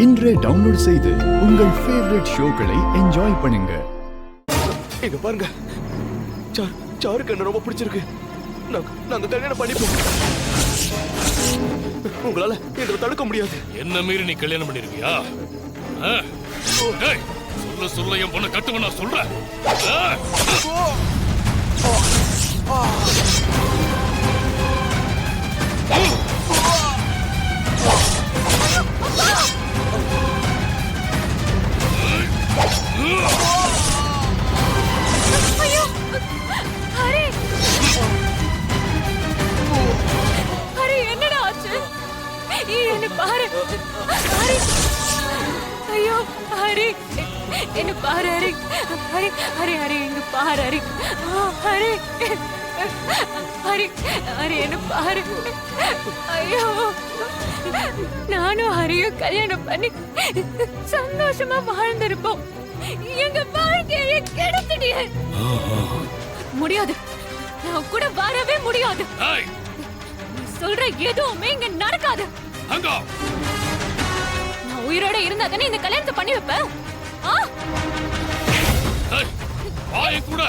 இன்றே டவுன்லோட் செய்து உங்கள் ஃபேவரட் ஷோக்களை என்ஜாய் பண்ணுங்க. இங்க பாருங்க, சாருக்கு என்ன ரொம்ப பிடிச்சிருக்கு. நாங்க கல்யாணம் பண்ணிப்போம். உங்களால எங்களை தடுக்க முடியாது. என்ன மீறி நீ கல்யாணம் பண்ணிருக்கியா? சொல்ல சொல்ல என் பொண்ணை கட்டுவ நான் சொல்றேன். என்னடா ஆச்சு? என்ன பாரு ஹரி. ஐயோ ஹரி, என்ன பாரு ஹரி. ஹரி ஹரி ஹரி இங்க பாரு ஹரி. ஹரி ஹரி ஹரி என்ன பாரு. ஐயோ, நானும் ஹரியும் கல்யாணம் பண்ணி சந்தோஷமா வாழ்ந்திருப்போம். எங்க வாழ்க்கையை கெடுத்துட்டியே. முடியாது, நான் கூட வரவே முடியாது. சொல்ற எதுவுமே இங்க நடக்காது. நான் உயிரோட இருந்தா தானே இந்த கல்யாணத்தை பண்ணி வைப்பேன். கூட